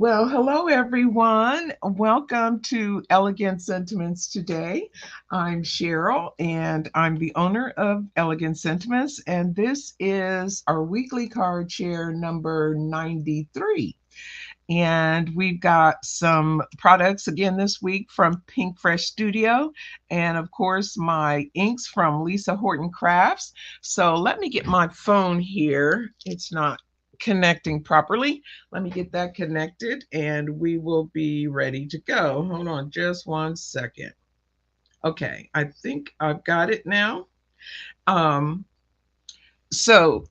Well, hello everyone. Welcome to Elegant Sentiments today. I'm Sheryl and I'm the owner of Elegant Sentiments, and this is our weekly card share number 93. And we've got some products again this week from Pinkfresh Studio, and of course, my inks from Lisa Horton Crafts. So let me get my phone here. It's not connecting properly. Let me get that connected, and we will be ready to go. Hold on just one second. Okay, I think I've got it now. Um, so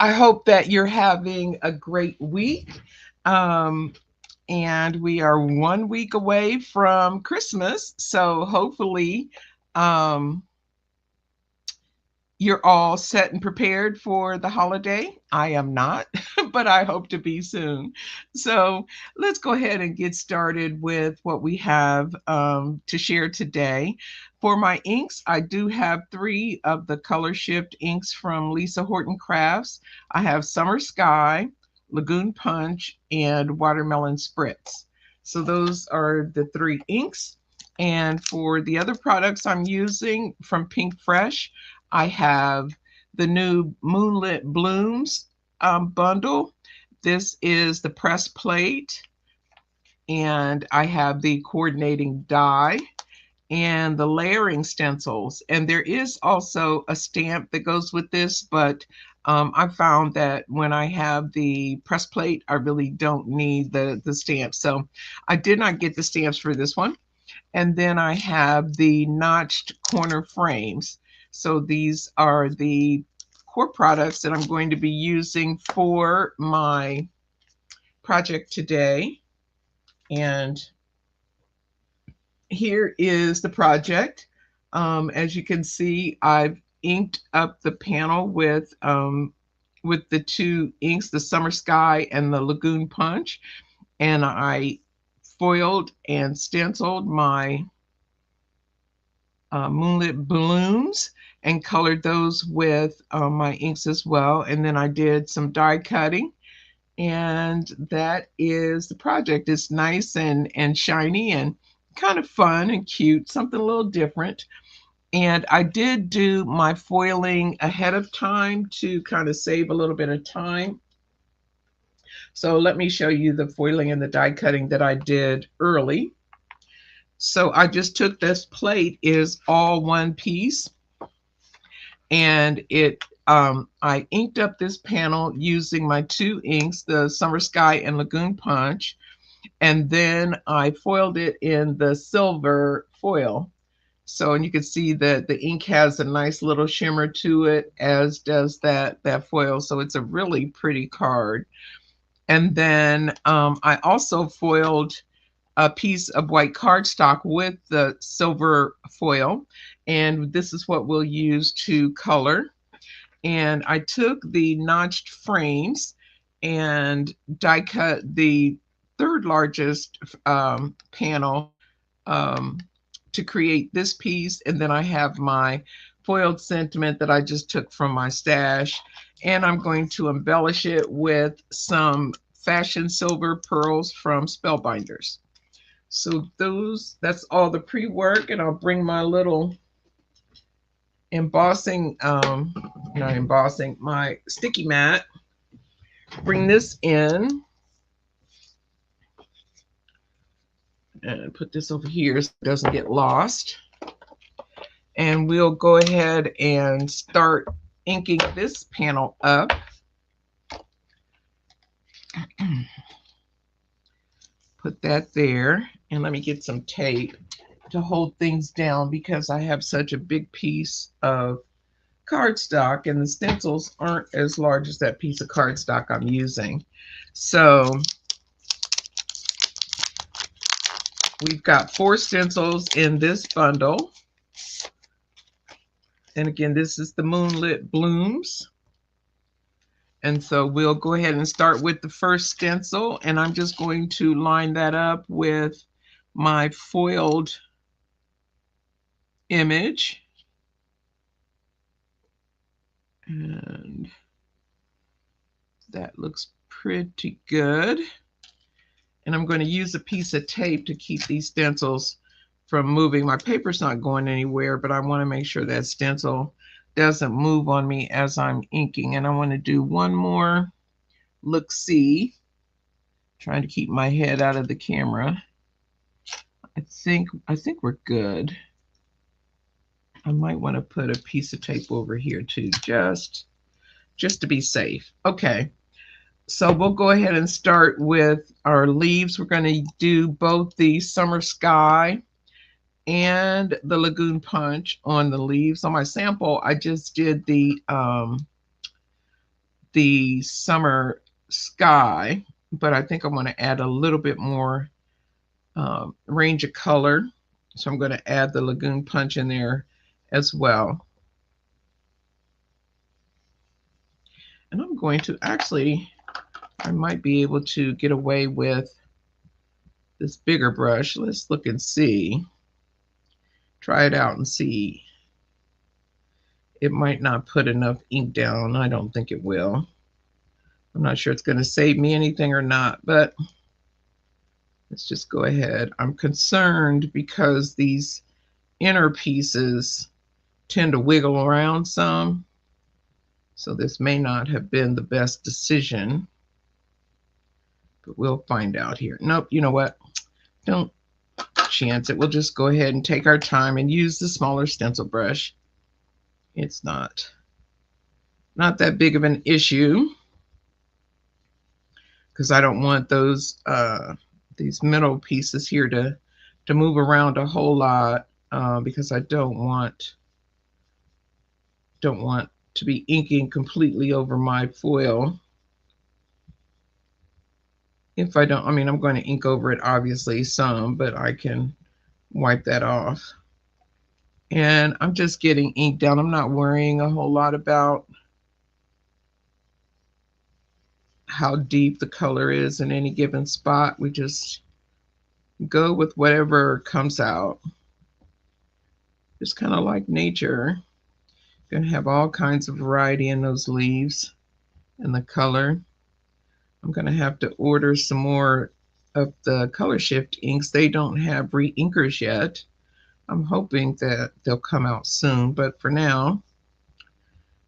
I hope that you're having a great week. Um, and we are 1 week away from Christmas. So hopefully, um, you're all set and prepared for the holiday. I am not, but I hope to be soon. So let's go ahead and get started with what we have to share today. For my inks, I do have three of the Color Shift inks from Lisa Horton Crafts. I have Summer Sky, Lagoon Punch, and Watermelon Spritz. So those are the three inks. And for the other products I'm using from Pinkfresh, I have the new Moonlit Blooms bundle. This is the press plate, and I have the coordinating die and the layering stencils. And there is also a stamp that goes with this, but I found that when I have the press plate, I really don't need the stamp. So I did not get the stamps for this one. And then I have the notched corner frames. So these are the core products that I'm going to be using for my project today. And here is the project. As you can see, I've inked up the panel with the two inks, the Summer Sky and the Lagoon Punch. And I foiled and stenciled my Moonlit Blooms and colored those with my inks as well. And then I did some die cutting, and that is the project. It's nice and shiny and kind of fun and cute, something a little different. And I did do my foiling ahead of time to kind of save a little bit of time. So let me show you the foiling and the die cutting that I did early. So I just took this plate, is all one piece, and I inked up this panel using my two inks, the Summer Sky and Lagoon Punch, and then I foiled it in the silver foil. So, and you can see that the ink has a nice little shimmer to it, as does that foil. So it's a really pretty card. And then I also foiled a piece of white cardstock with the silver foil, and this is what we'll use to color. And I took the notched frames and die cut the third largest panel um, to create this piece. And then I have my foiled sentiment that I just took from my stash, and I'm going to embellish it with some fashion silver pearls from Spellbinders. So that's all the pre-work, and I'll bring my little embossing, not embossing, my sticky mat, bring this in and put this over here so it doesn't get lost. And we'll go ahead and start inking this panel up. Put that there, and let me get some tape to hold things down because I have such a big piece of cardstock, and the stencils aren't as large as that piece of cardstock I'm using. So we've got 4 stencils in this bundle. And again, this is the Moonlit Blooms. And so we'll go ahead and start with the first stencil, and I'm just going to line that up with my foiled image. And that looks pretty good. And I'm going to use a piece of tape to keep these stencils from moving. My paper's not going anywhere, but I want to make sure that stencil doesn't move on me as I'm inking. And I want to do one more look-see, trying to keep my head out of the camera. I think we're good. I might want to put a piece of tape over here too, just to be safe. Okay, so we'll go ahead and start with our leaves. We're going to do both the Summer Sky and the Lagoon Punch on the leaves. On my sample, I just did the Summer Sky, but I think I want to add a little bit more range of color. So I'm going to add the Lagoon Punch in there as well. And I'm going to actually, I might be able to get away with this bigger brush. Let's look and see. Try it out and see. It might not put enough ink down. I don't think it will. I'm not sure it's going to save me anything or not, but let's just go ahead. I'm concerned because these inner pieces tend to wiggle around some. So this may not have been the best decision, but we'll find out here. Nope, you know what? Don't chance it. We'll just go ahead and take our time and use the smaller stencil brush. It's not that big of an issue because I don't want those these middle pieces here to move around a whole lot because I don't want to be inking completely over my foil. If I don't, I mean, I'm going to ink over it obviously some, but I can wipe that off. And I'm just getting ink down. I'm not worrying a whole lot about how deep the color is in any given spot. We just go with whatever comes out. Just kind of like nature. You're going to have all kinds of variety in those leaves and the color. I'm going to have to order some more of the color shift inks. They don't have re-inkers yet. I'm hoping that they'll come out soon, but for now,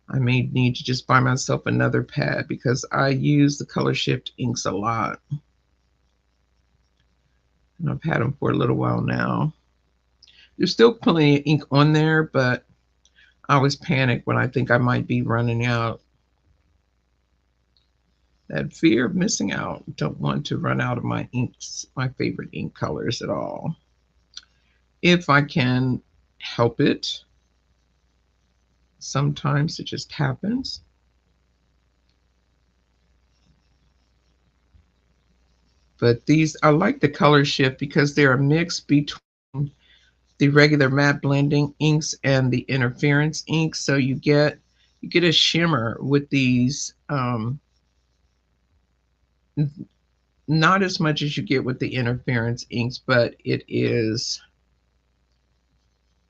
I may need to just buy myself another pad because I use the color shift inks a lot. And I've had them for a little while now. There's still plenty of ink on there, but I always panic when I think I might be running out. That fear of missing out. Don't want to run out of my inks, my favorite ink colors at all. If I can help it. Sometimes it just happens. But these, I like the color shift because they're a mix between the regular matte blending inks and the interference inks. So you get a shimmer with these, not as much as you get with the interference inks, but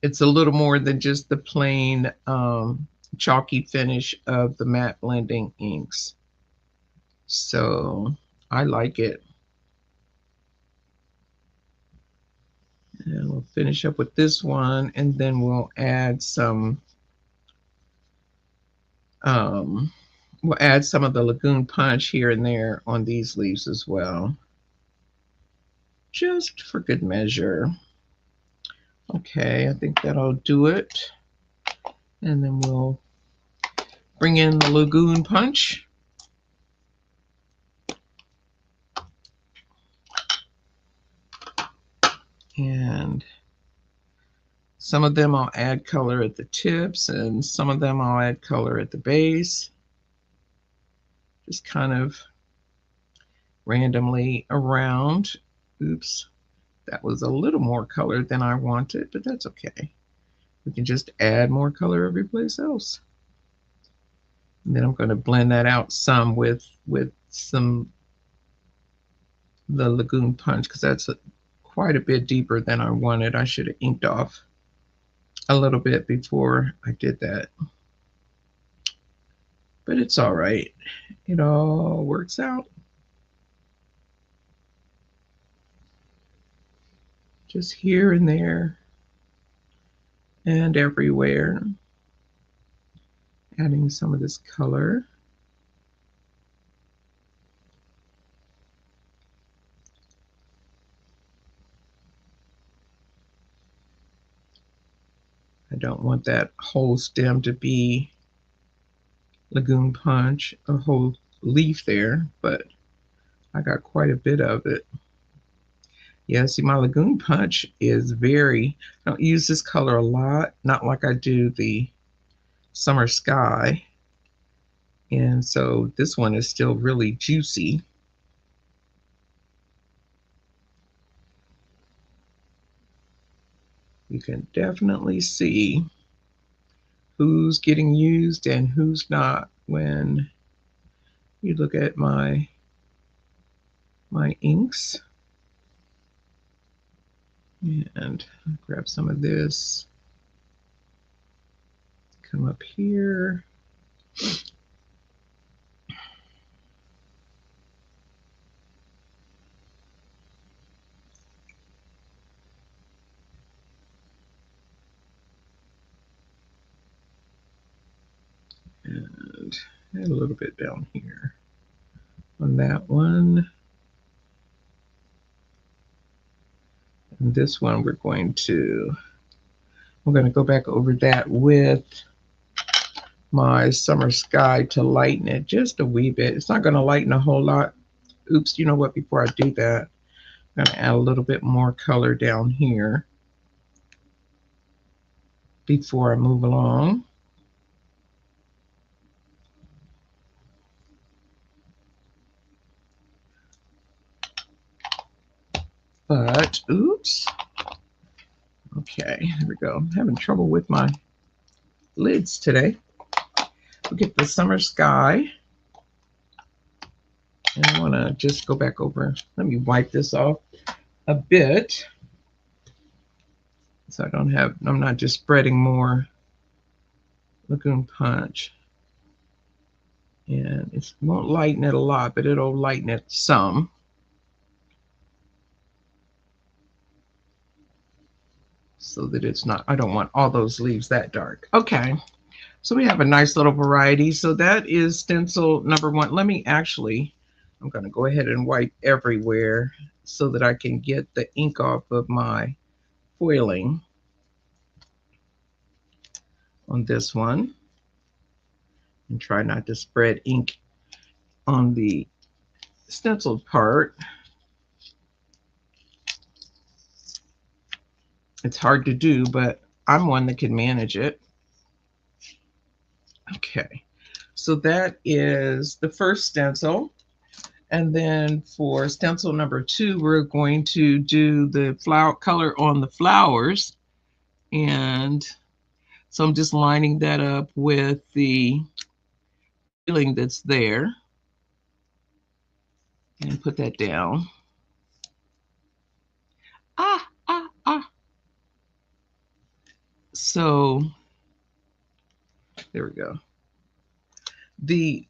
it's a little more than just the plain chalky finish of the matte blending inks. So I like it. And we'll finish up with this one, and then we'll add some of the Lagoon Punch here and there on these leaves as well, just for good measure. Okay, I think that'll do it. And then we'll bring in the Lagoon Punch. And some of them I'll add color at the tips, and some of them I'll add color at the base. Just kind of randomly around. Oops, that was a little more color than I wanted, but that's okay. We can just add more color every place else. And then I'm going to blend that out some with some the Lagoon Punch because that's quite a bit deeper than I wanted. I should have inked off a little bit before I did that. But it's all right. It all works out. just here and there and everywhere. Adding some of this color. I don't want that whole stem to be Lagoon Punch, a whole leaf there, but I got quite a bit of it. Yeah, see, my Lagoon Punch is I don't use this color a lot, not like I do the Summer Sky. And so this one is still really juicy. You can definitely see who's getting used and who's not when you look at my inks. And grab some of this, come up here. And add a little bit down here on that one. And this one I'm going to go back over that with my Summer Sky to lighten it just a wee bit. It's not going to lighten a whole lot. Oops, you know what, before I do that, I'm going to add a little bit more color down here before I move along. But, oops. Okay, there we go. I'm having trouble with my lids today. We'll get the Summer Sky. And I want to just go back over. Let me wipe this off a bit, so I'm not just spreading more Lagoon Punch. And it won't lighten it a lot, but it'll lighten it some. So that it's not, I don't want all those leaves that dark. Okay, so we have a nice little variety. So that is stencil number one. Let me actually, I'm going to go ahead and wipe everywhere so that I can get the ink off of my foiling on this one. And try not to spread ink on the stenciled part. It's hard to do, but I'm one that can manage it. Okay, so that is the first stencil. And then for stencil number two, we're going to do the flower color on the flowers. And so I'm just lining that up with the feeling that's there. And put that down. So there we go. The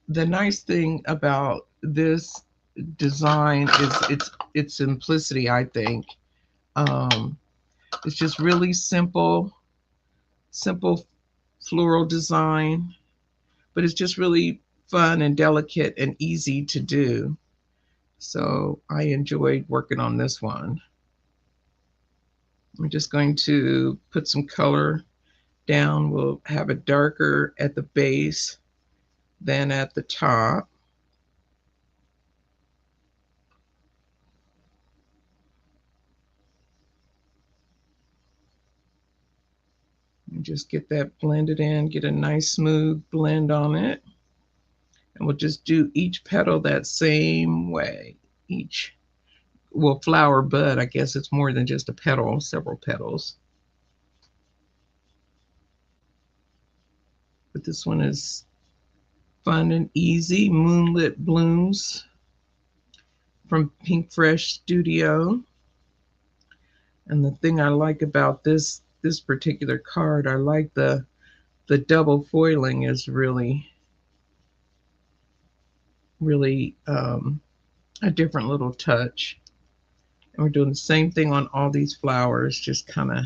nice thing about this design is its simplicity, I think. It's just really simple floral design, but it's just really fun and delicate and easy to do. So I enjoyed working on this one. I'm just going to put some color down. We'll have it darker at the base than at the top. And just get that blended in, get a nice smooth blend on it. And we'll just do each petal that same way. Well, flower bud, I guess it's more than just a petal, several petals. But this one is fun and easy. Moonlit Blooms from Pinkfresh Studio. And the thing I like about this particular card, I like the double foiling is really really a different little touch. And we're doing the same thing on all these flowers, just kind of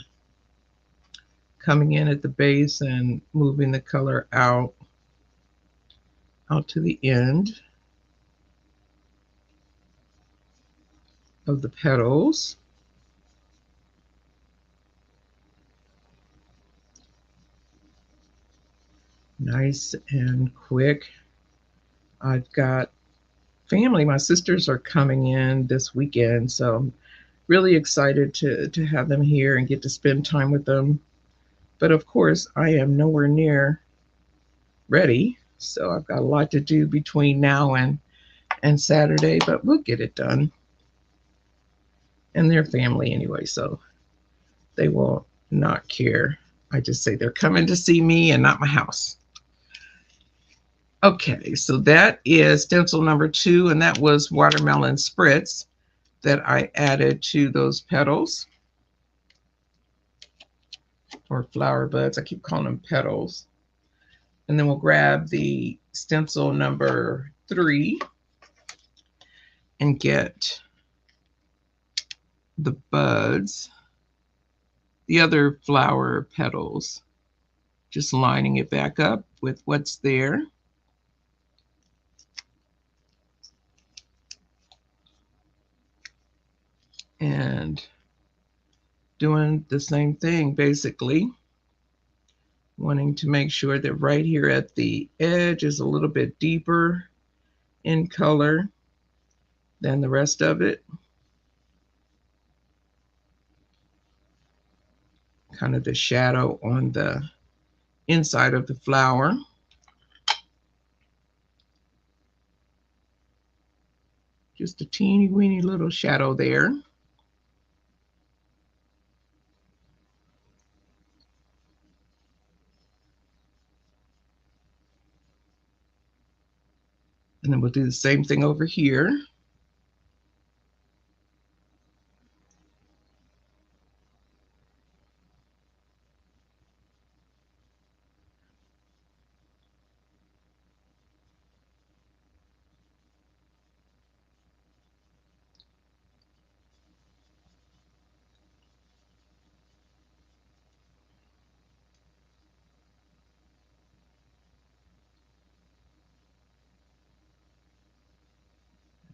coming in at the base and moving the color out to the end of the petals. Nice and quick. I've got family. My sisters are coming in this weekend, so I'm really excited to have them here and get to spend time with them. But of course, I am nowhere near ready, so I've got a lot to do between now and Saturday, but we'll get it done. And they're family anyway, so they will not care. I just say they're coming to see me and not my house. Okay, so that is stencil number 2, and that was watermelon spritz that I added to those petals or flower buds. I keep calling them petals. And then we'll grab the stencil number 3 and get the buds, the other flower petals, just lining it back up with what's there. And doing the same thing, basically wanting to make sure that right here at the edge is a little bit deeper in color than the rest of it. Kind of the shadow on the inside of the flower. Just a teeny weeny little shadow there. And then we'll do the same thing over here.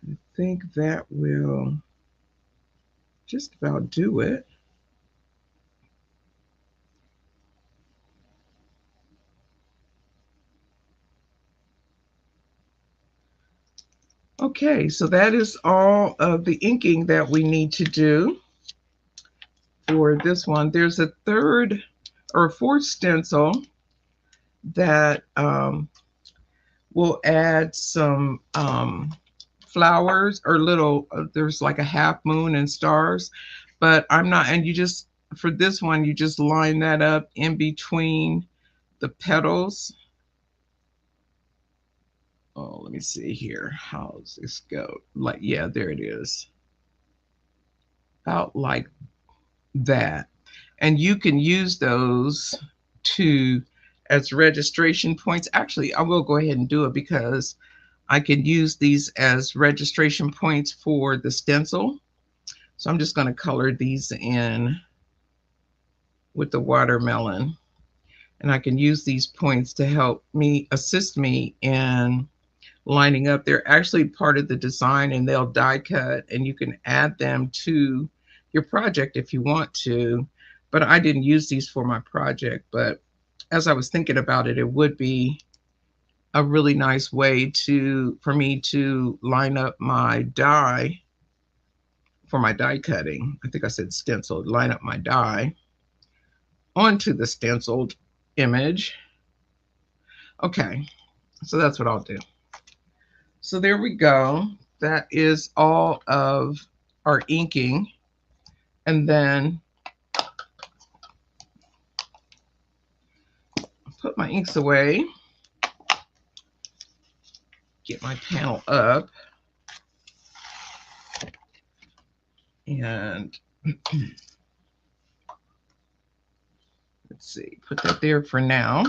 I think that will just about do it. Okay, so that is all of the inking that we need to do for this one. There's a third or fourth stencil that will add some flowers or little, there's like a half moon and stars, but I'm not, and you just, for this one, you just line that up in between the petals. Oh, let me see here. How's this go? Like, yeah, there it is. About like that. And you can use those to as registration points. Actually, I will go ahead and do it because I can use these as registration points for the stencil. So I'm just going to color these in with the watermelon. And I can use these points to help me, assist me in lining up. They're actually part of the design and they'll die cut and you can add them to your project if you want to. But I didn't use these for my project. But as I was thinking about it, it would be a really nice way for me to line up my die for my die cutting. I think I said stencil, line up my die onto the stenciled image. Okay, so that's what I'll do. So there we go. That is all of our inking. And then I'll put my inks away. Get my panel up. And let's see, put that there for now.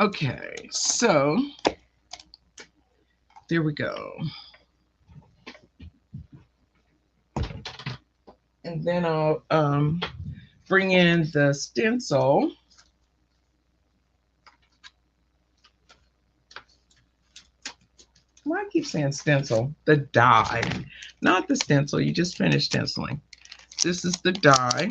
Okay, so there we go. And then I'll bring in the stencil. Why I keep saying stencil? The die, not the stencil. You just finished stenciling. This is the die.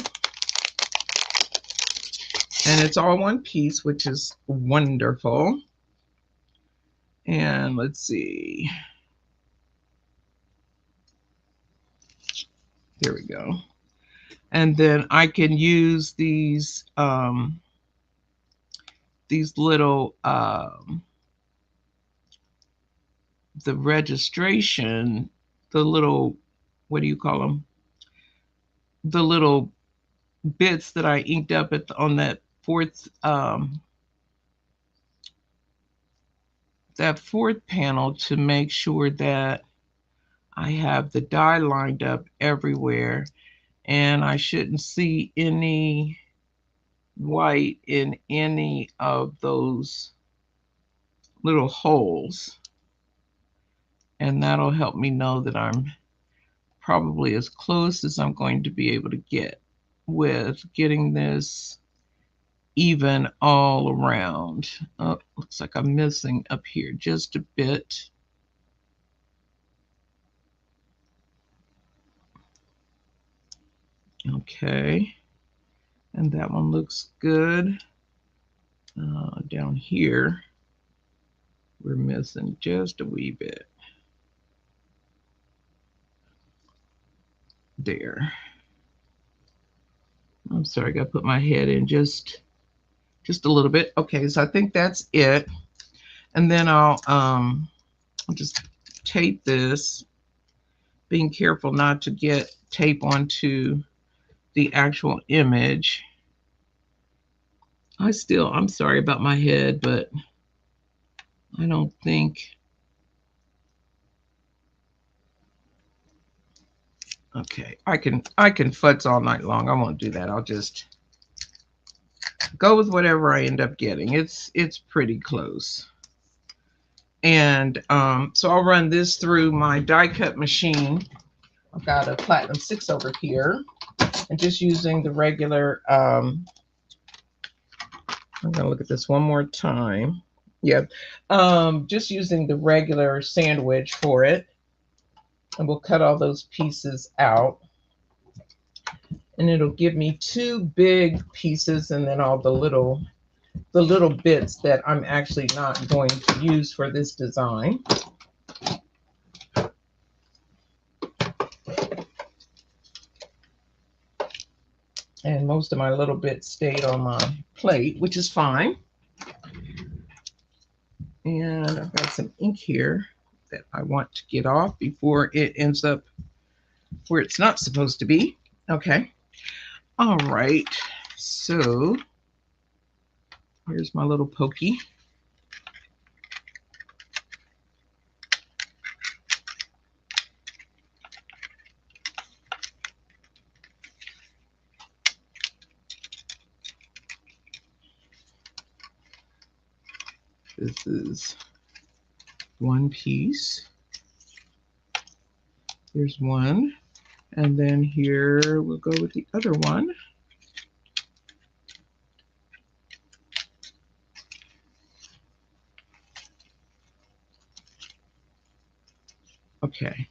And it's all one piece, which is wonderful. And let's see. Here we go. And then I can use these little the registration, the little, what do you call them? The little bits that I inked up at on that fourth panel to make sure that I have the die lined up everywhere, and I shouldn't see any white in any of those little holes. And that'll help me know that I'm probably as close as I'm going to be able to get with getting this even all around. Oh, looks like I'm missing up here just a bit. Okay, and that one looks good. Down here, we're missing just a wee bit. There. I'm sorry, I got to put my head in just a little bit. Okay, so I think that's it. And then I'll just tape this, being careful not to get tape onto the actual image. I'm sorry about my head, but I don't think. Okay, I can futz all night long. I won't do that. I'll just go with whatever I end up getting. It's pretty close. And so I'll run this through my die cut machine. I've got a Platinum 6 over here, and just using the regular, I'm gonna look at this one more time. Yeah, just using the regular sandwich for it. And we'll cut all those pieces out. And it'll give me 2 big pieces and then all the little bits that I'm actually not going to use for this design. And most of my little bits stayed on my plate, which is fine. And I've got some ink here that I want to get off before it ends up where it's not supposed to be. Okay. All right. So here's my little pokey. This is one piece. Here's one. And then here we'll go with the other one. Okay.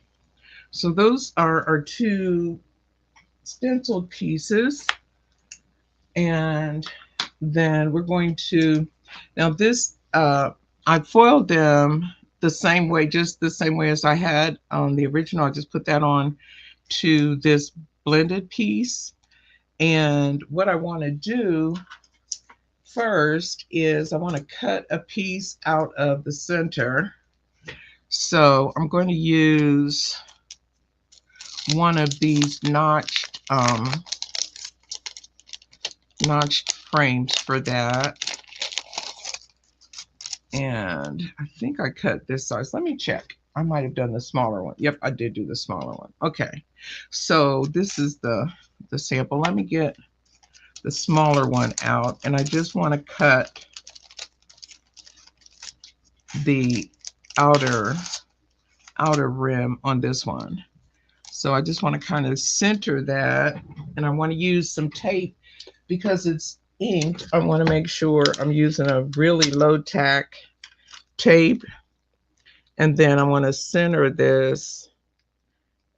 So those are our 2 stenciled pieces. And then we're going to, now this, I foiled them the same way, just the same way as I had on the original. I just put that on to this blended piece. And what I want to do first is I want to cut a piece out of the center. So I'm going to use one of these notched frames for that. And I think I cut this size. Let me check. I might have done the smaller one. Yep, I did do the smaller one. Okay, so this is the sample. Let me get the smaller one out, and I just want to cut the outer rim on this one. So I just want to kind of center that, and I want to use some tape because it's inked. I want to make sure I'm using a really low tack tape, and then I want to center this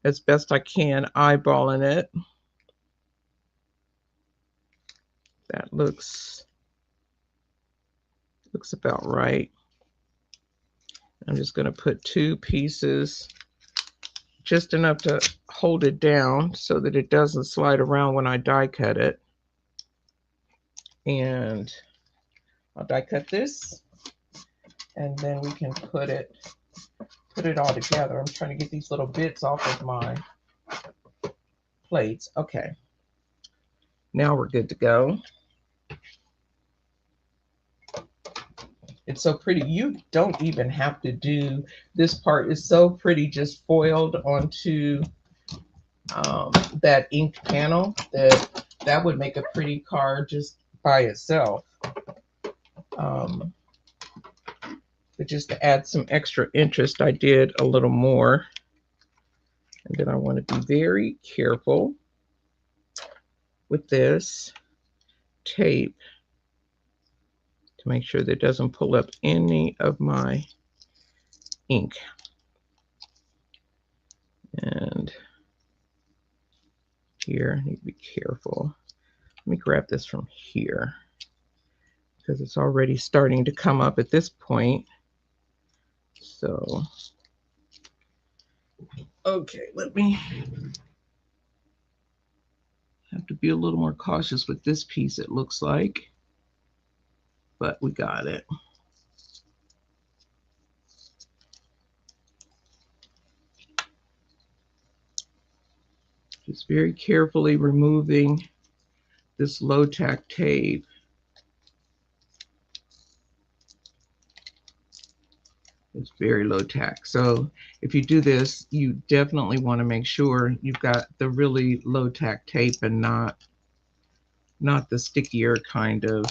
as best I can, eyeballing it. That looks about right. I'm just going to put 2 pieces, just enough to hold it down so that it doesn't slide around when I die cut it. And I'll die cut this, and then we can put it all together. I'm trying to get these little bits off of my plates. Okay, now we're good to go. It's so pretty. You don't even have to do this part. Is so pretty, just foiled onto that inked panel, that would make a pretty card just by itself. But just to add some extra interest, I did a little more. And then I want to be very careful with this tape to make sure that it doesn't pull up any of my ink. And here, I need to be careful. Let me grab this from here because it's already starting to come up at this point. So, okay, let me have to be a little more cautious with this piece, it looks like, but we got it. Just very carefully removing this low tack tape. It's very low tack. So if you do this, you definitely want to make sure you've got the really low tack tape and not the stickier kind of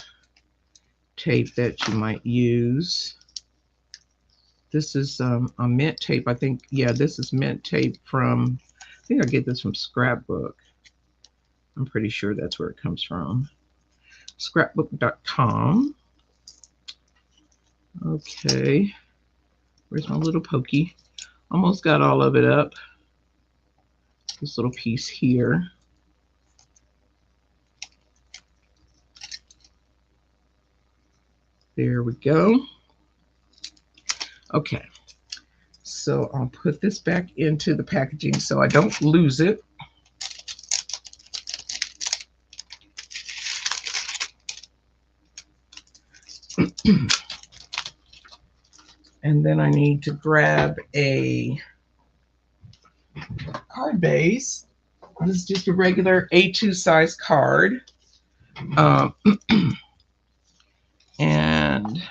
tape that you might use. This is a mint tape. I think, yeah, this is mint tape from, I think I get this from Scrapbook. I'm pretty sure that's where it comes from. Scrapbook.com. Okay. Where's my little pokey? Almost got all of it up. This little piece here. There we go. Okay. So I'll put this back into the packaging so I don't lose it. And then I need to grab a card base. This is just a regular A2 size card. And I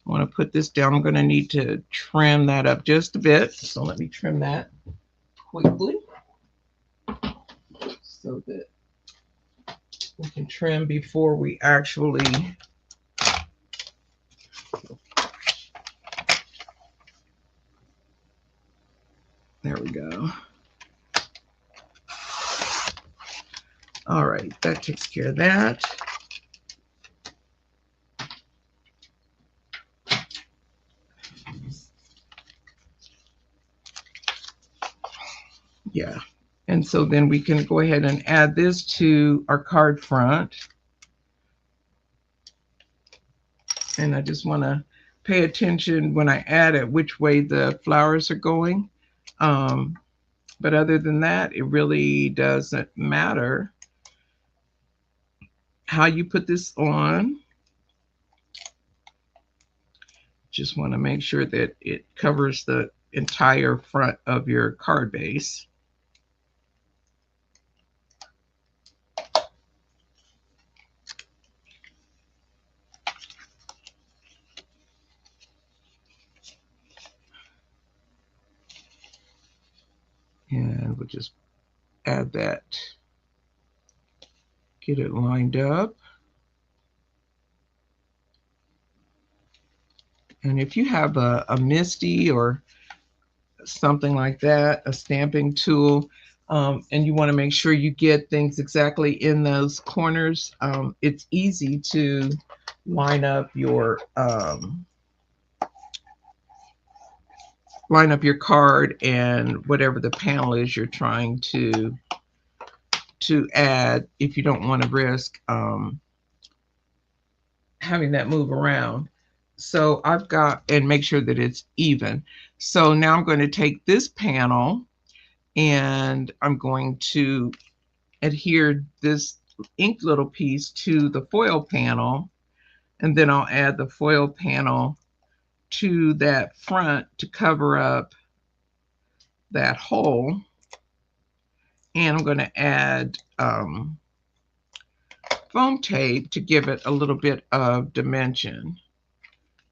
want to put this down. I'm going to need to trim that up just a bit. So let me trim that quickly so that we can trim before we actually there we go. All right, that takes care of that. Yeah, and so then we can go ahead and add this to our card front. And I just want to pay attention when I add it, which way the flowers are going. But other than that, it really doesn't matter how you put this on. Just want to make sure that it covers the entire front of your card base. And we'll just add that, get it lined up. And if you have a Misty or something like that, a stamping tool, and you want to make sure you get things exactly in those corners, it's easy to line up your card and whatever the panel is you're trying to add, if you don't want to risk having that move around. So I've got, and make sure that it's even. So now I'm going to take this panel and I'm going to adhere this ink little piece to the foil panel, and then I'll add the foil panel to that front to cover up that hole. And I'm going to add foam tape to give it a little bit of dimension.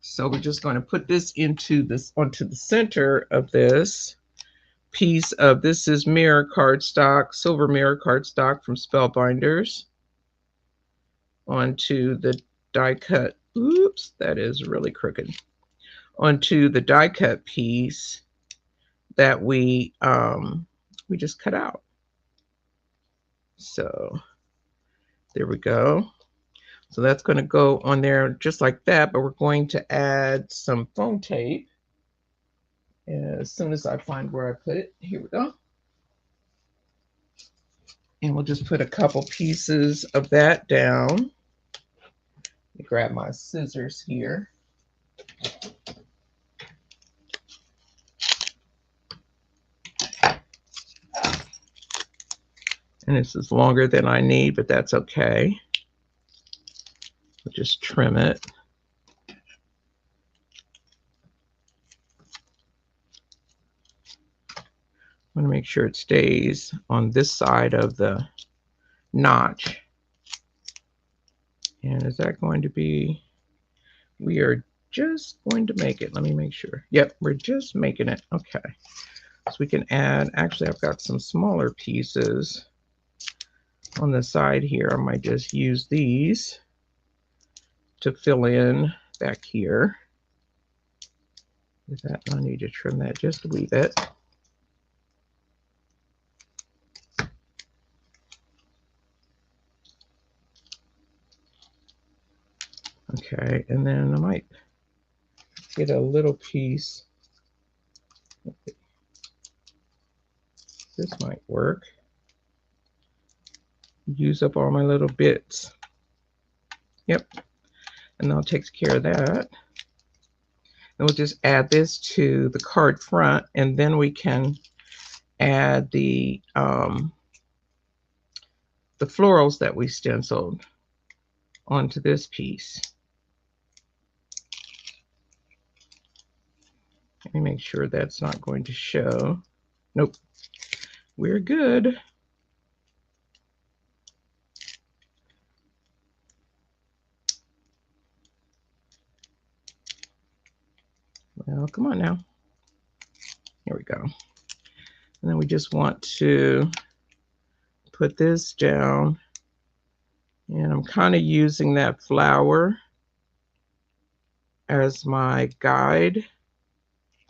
So we're just going to put this onto the center of this piece of, this is mirror cardstock, silver mirror cardstock from Spellbinders, onto the die cut. Oops, that is really crooked. Onto the die cut piece that we just cut out. So there we go. So that's going to go on there just like that, but we're going to add some foam tape as soon as I find where I put it. Here we go. And we'll just put a couple pieces of that down. Let me grab my scissors here. And this is longer than I need, but that's okay. We'll just trim it. I want to make sure it stays on this side of the notch. And is that going to be, we are just going to make it. Let me make sure. Yep, we're just making it. Okay. So we can add, actually I've got some smaller pieces on the side here. I might just use these to fill in back here. With that, I need to trim that just a wee bit. Okay, and then I might get a little piece. This might work. Use up all my little bits. Yep, and that takes care of that. And we'll just add this to the card front, and then we can add the florals that we stenciled onto this piece. Let me make sure that's not going to show. Nope, we're good. Well, come on now. Here we go. And then we just want to put this down. And I'm kind of using that flower as my guide,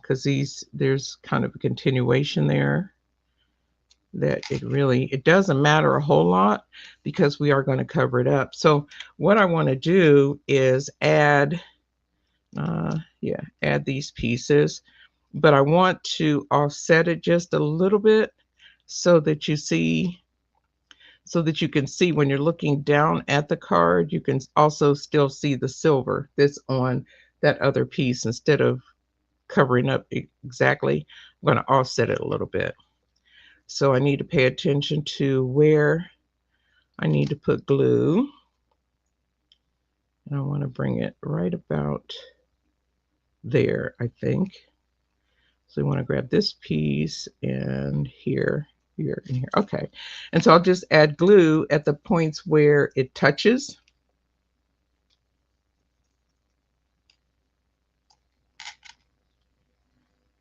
because there's kind of a continuation there that it doesn't matter a whole lot because we are going to cover it up. So what I want to do is add these pieces, but I want to offset it just a little bit so that you can see when you're looking down at the card, you can also still see the silver that's on that other piece. Instead of covering up exactly, I'm going to offset it a little bit. So I need to pay attention to where I need to put glue. And I want to bring it right about there, I think. So we want to grab this piece and here, here, and here. Okay. And so I'll just add glue at the points where it touches.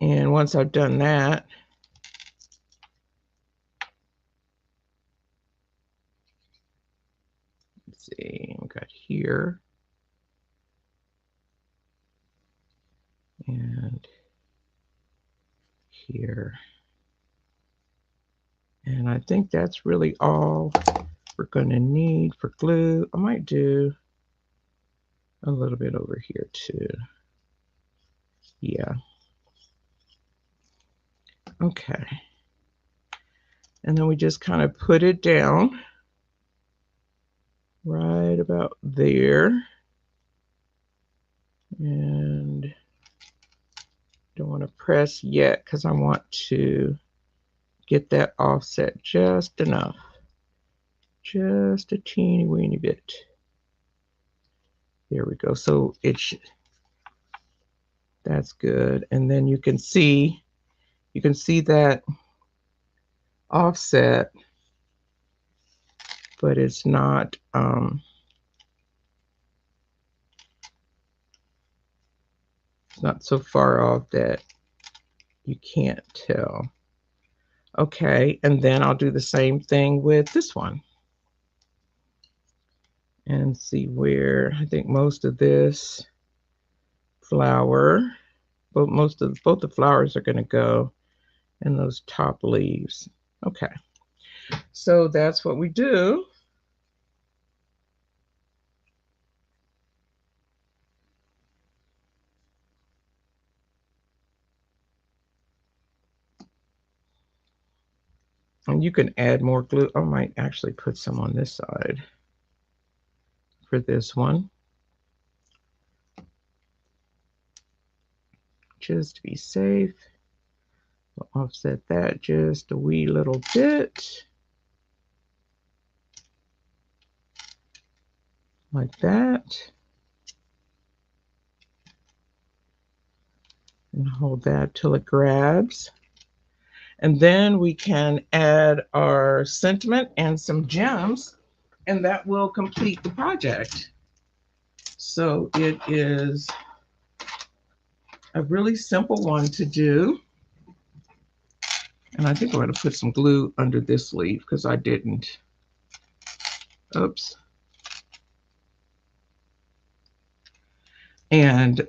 And once I've done that, let's see, I've got here. and here. And I think that's really all we're going to need for glue. I might do a little bit over here too. Yeah. Okay. And then we just kind of put it down right about there. And don't want to press yet because I want to get that offset just enough. Just a teeny weeny bit. There we go. So it should, that's good. And then you can see that offset, but it's not so far off that you can't tell. Okay, and then I'll do the same thing with this one. And see where I think most of this flower, but both the flowers are going to go in those top leaves. Okay, so that's what we do. And you can add more glue. I might actually put some on this side for this one, just to be safe. We'll offset that just a wee little bit, like that. And hold that till it grabs. And then we can add our sentiment and some gems, and that will complete the project. So it is a really simple one to do. And I think I'm going to put some glue under this leaf because I didn't. Oops. And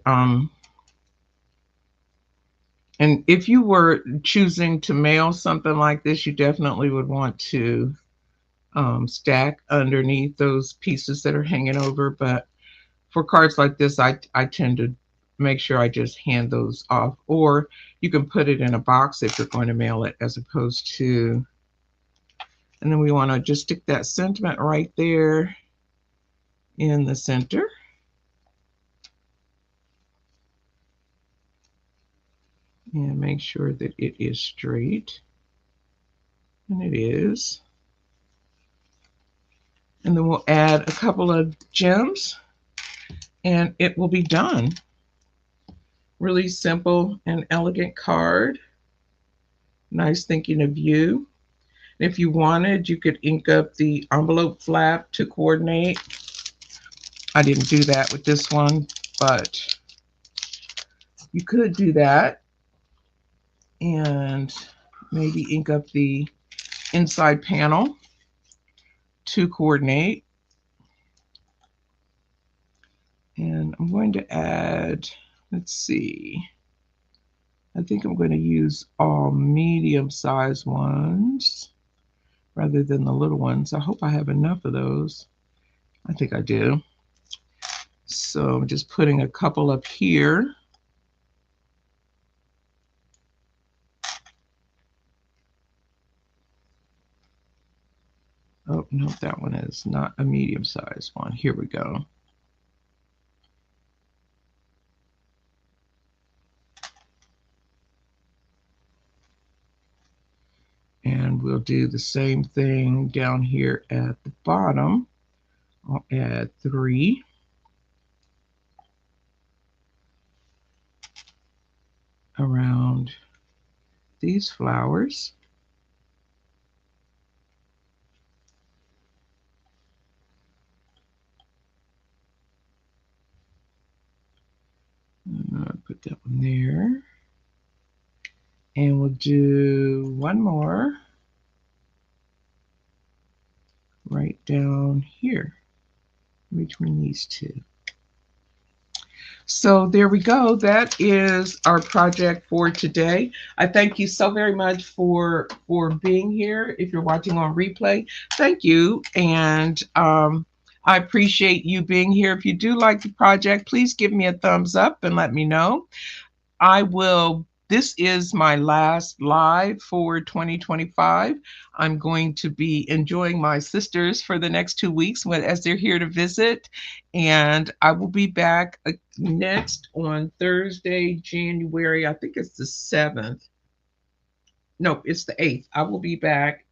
if you were choosing to mail something like this, you definitely would want to stack underneath those pieces that are hanging over. But for cards like this, I tend to make sure I just hand those off. Or you can put it in a box if you're going to mail it, as opposed to. And then we want to just stick that sentiment right there in the center. And make sure that it is straight. And it is. And then we'll add a couple of gems and it will be done. Really simple and elegant card. Nice thinking of you. If you wanted, you could ink up the envelope flap to coordinate. I didn't do that with this one, but you could do that. And maybe ink up the inside panel to coordinate. And I'm going to add, let's see, I think I'm going to use all medium-sized ones rather than the little ones. I hope I have enough of those. I think I do. So I'm just putting a couple up here. Oh, no, that one is not a medium-sized one. Here we go. And we'll do the same thing down here at the bottom. I'll add 3. Around these flowers. Put that one there. And we'll do one more right down here between these two. So there we go. That is our project for today. I thank you so very much for being here. If you're watching on replay, thank you, and I appreciate you being here. If you do like the project, please give me a thumbs up and let me know. I will. This is my last live for 2025. I'm going to be enjoying my sisters for the next 2 weeks as they're here to visit. And I will be back next on Thursday, January, I think it's the 7th. No, it's the 8th. I will be back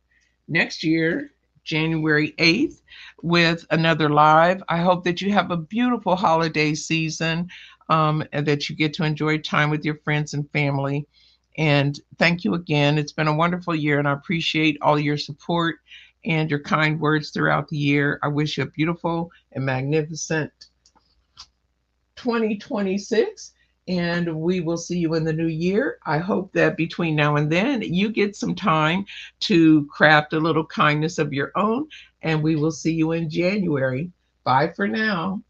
next year, January 8th, with another live. I hope that you have a beautiful holiday season, and that you get to enjoy time with your friends and family. And thank you again. It's been a wonderful year, and I appreciate all your support and your kind words throughout the year. I wish you a beautiful and magnificent 2026, and we will see you in the new year. I hope that between now and then you get some time to craft a little kindness of your own, and we will see you in January. Bye for now.